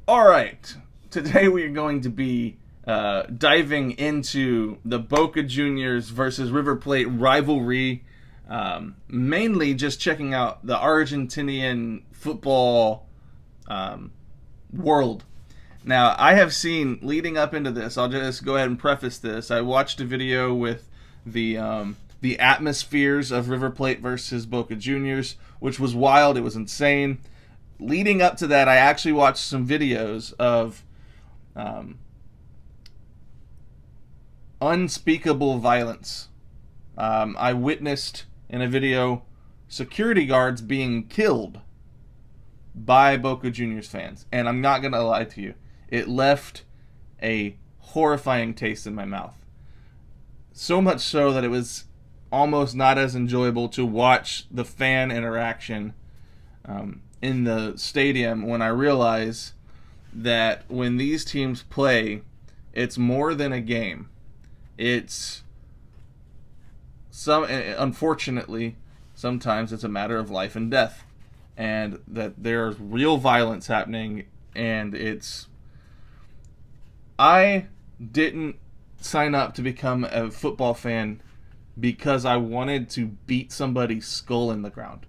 All right, today we are going to be diving into the Boca Juniors versus River Plate rivalry. Mainly just checking out the Argentinian football world. Now, I have seen, leading up into this, I'll just go ahead and preface this. I watched a video with the atmospheres of River Plate versus Boca Juniors, which was wild. It was insane. Leading up to that, I actually watched some videos of unspeakable violence. I witnessed in a video security guards being killed by Boca Juniors fans. And I'm not going to lie to you, it left a horrifying taste in my mouth. So much so that it was almost not as enjoyable to watch the fan interaction in the stadium when I realize that when these teams play, it's more than a game. Unfortunately, sometimes it's a matter of life and death, and that there's real violence happening, and I didn't sign up to become a football fan because I wanted to beat somebody's skull in the ground.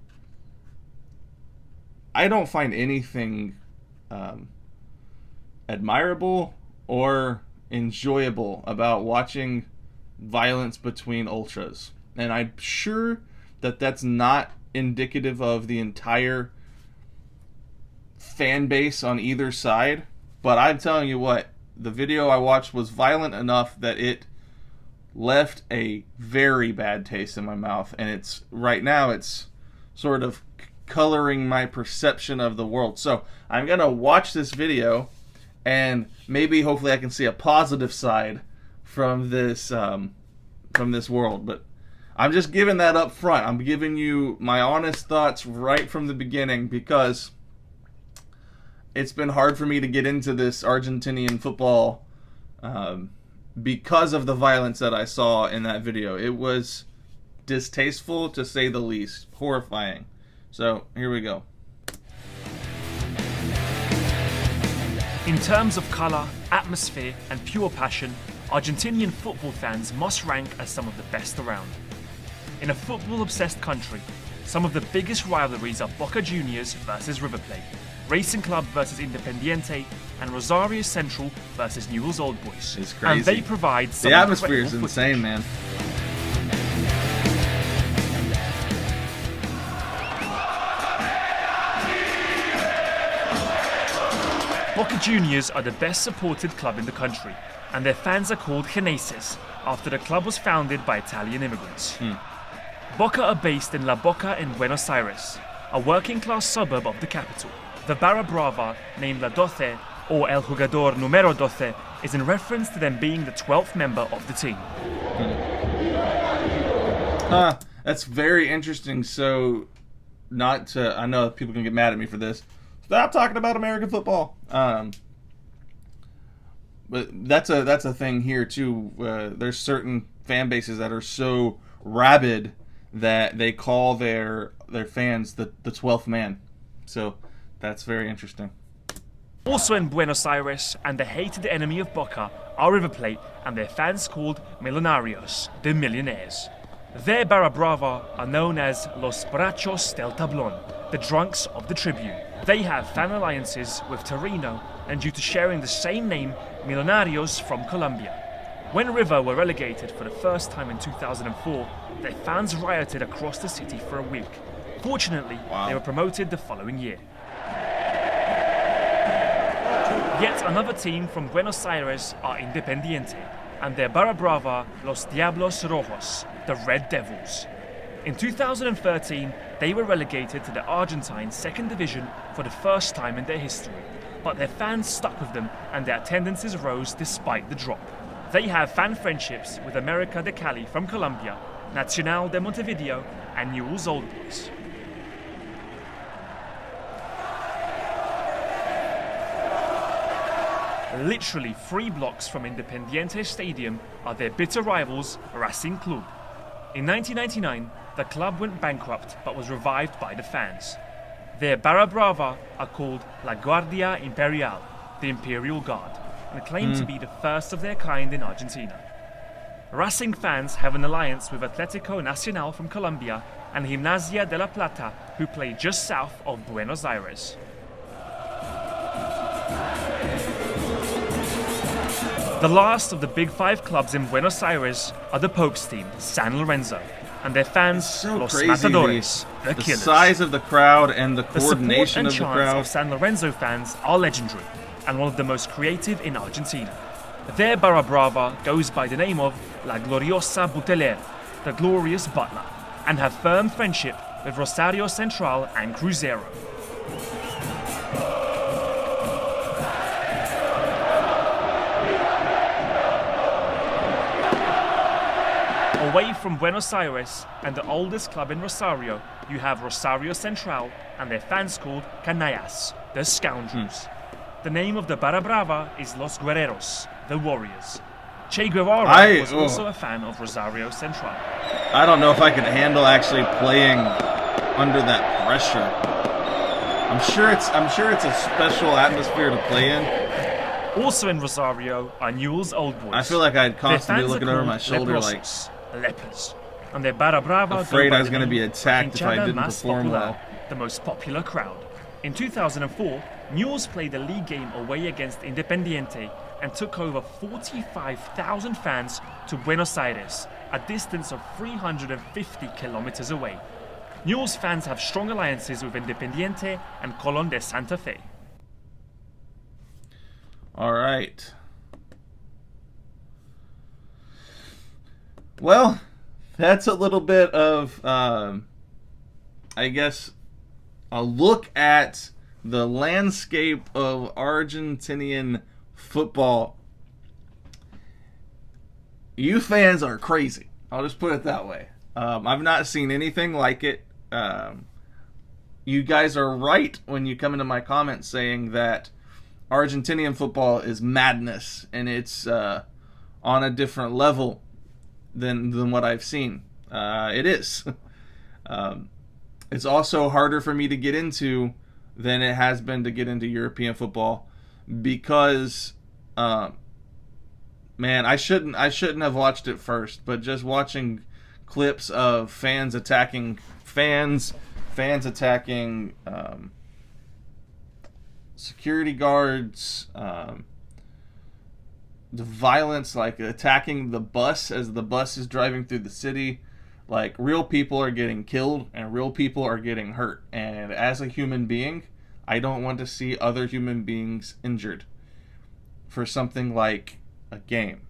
I don't find anything admirable or enjoyable about watching violence between ultras. And I'm sure that that's not indicative of the entire fan base on either side. But I'm telling you what, the video I watched was violent enough that it left a very bad taste in my mouth. And right now it's sort of coloring my perception of the world. So I'm going to watch this video and maybe hopefully I can see a positive side from this world. But I'm just giving that up front. I'm giving you my honest thoughts right from the beginning because it's been hard for me to get into this Argentinian football because of the violence that I saw in that video. It was distasteful to say the least, horrifying. So here we go. In terms of colour, atmosphere and pure passion, Argentinian football fans must rank as some of the best around. In a football-obsessed country, some of the biggest rivalries are Boca Juniors versus River Plate, Racing Club versus Independiente, and Rosario Central versus Newell's Old Boys. It's crazy. And they provide some the atmosphere is incredible insane, footage. man. Boca Juniors are the best supported club in the country, and their fans are called Geneses, after the club was founded by Italian immigrants. Boca are based in La Boca in Buenos Aires, a working-class suburb of the capital. The Barra Brava, named La Doce, or El Jugador Número 12, is in reference to them being the 12th member of the team. That's very interesting. So, I know people can get mad at me for this. Stop talking about American football. But that's a thing here too. There's certain fan bases that are so rabid that they call their fans the 12th man. So that's very interesting. Also in Buenos Aires, and the hated enemy of Boca, are River Plate and their fans called Millonarios, the Millionaires. Their Barra Brava are known as Los Borrachos del Tablón, the drunks of the Tribune. They have fan alliances with Torino, and due to sharing the same name, Millonarios from Colombia. When River were relegated for the first time in 2004, their fans rioted across the city for a week. Fortunately, They were promoted the following year. Yet another team from Buenos Aires are Independiente, and their Barra Brava, Los Diablos Rojos, the Red Devils. In 2013, they were relegated to the Argentine second division for the first time in their history, but their fans stuck with them and their attendances rose despite the drop. They have fan friendships with America de Cali from Colombia, Nacional de Montevideo, and Newell's Old Boys. Literally 3 blocks from Independiente Stadium are their bitter rivals, Racing Club. In 1999, the club went bankrupt but was revived by the fans. Their Barra Brava are called La Guardia Imperial, the Imperial Guard, and claim to be the first of their kind in Argentina. Racing fans have an alliance with Atlético Nacional from Colombia and Gimnasia de la Plata, who play just south of Buenos Aires. The last of the big five clubs in Buenos Aires are the Pope's team, San Lorenzo, and their fans, Los Matadores, the Killers. The size of the crowd and the coordination of the crowd. The support and chants of San Lorenzo fans are legendary, and one of the most creative in Argentina. Their barra brava goes by the name of La Gloriosa Butelera, the glorious butler, and have firm friendship with Rosario Central and Cruzeiro. Away from Buenos Aires and the oldest club in Rosario, you have Rosario Central and their fans called Canallas, the Scoundrels. The name of the Barra Brava is Los Guerreros, the Warriors. Che Guevara was also a fan of Rosario Central. I don't know if I could handle actually playing under that pressure. I'm sure it's a special atmosphere to play in. Also in Rosario are Newell's Old Boys. I feel like I'd constantly be looking over my shoulder leprosos, like lepers. And their Barra Brava afraid I was going to be attacked if I didn't perform well. The most popular crowd. In 2004, Newell's played a league game away against Independiente and took over 45,000 fans to Buenos Aires, a distance of 350 kilometers away. Newell's fans have strong alliances with Independiente and Colón de Santa Fe. All right. Well, that's a little bit of, I guess, a look at the landscape of Argentinian football. You fans are crazy. I'll just put it that way. I've not seen anything like it. You guys are right when you come into my comments saying that Argentinian football is madness and it's on a different level than what I've seen. It is. It's also harder for me to get into than it has been to get into European football because, man, I shouldn't have watched it first, but just watching clips of fans attacking fans attacking security guards, the violence, like attacking the bus as the bus is driving through the city. Like, real people are getting killed and real people are getting hurt. And as a human being, I don't want to see other human beings injured for something like a game.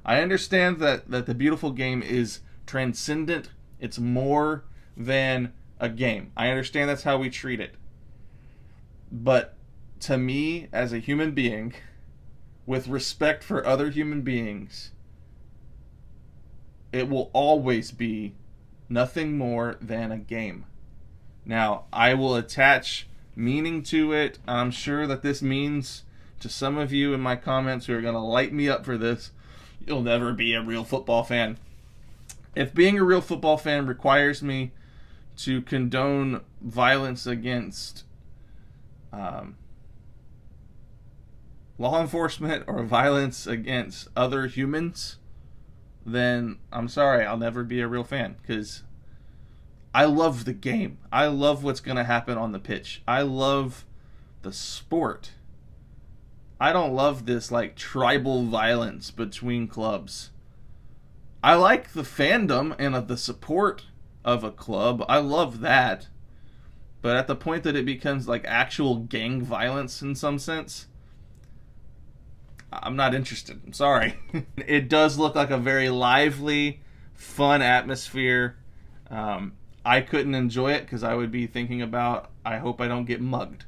I understand that the beautiful game is transcendent. It's more than a game. I understand that's how we treat it. But to me, as a human being, with respect for other human beings, it will always be nothing more than a game. Now, I will attach meaning to it. I'm sure that this means to some of you in my comments who are going to light me up for this, you'll never be a real football fan. If being a real football fan requires me to condone violence against law enforcement or violence against other humans, then I'm sorry, I'll never be a real fan, because I love the game. I love what's going to happen on the pitch. I love the sport. I don't love this like tribal violence between clubs. I like the fandom and the support of a club. I love that. But at the point that it becomes like actual gang violence in some sense, I'm not interested. I'm sorry. It does look like a very lively, fun atmosphere. I couldn't enjoy it because I would be thinking about, I hope I don't get mugged.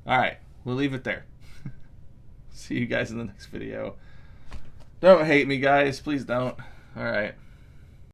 Alright, we'll leave it there. See you guys in the next video. Don't hate me, guys. Please don't. Alright.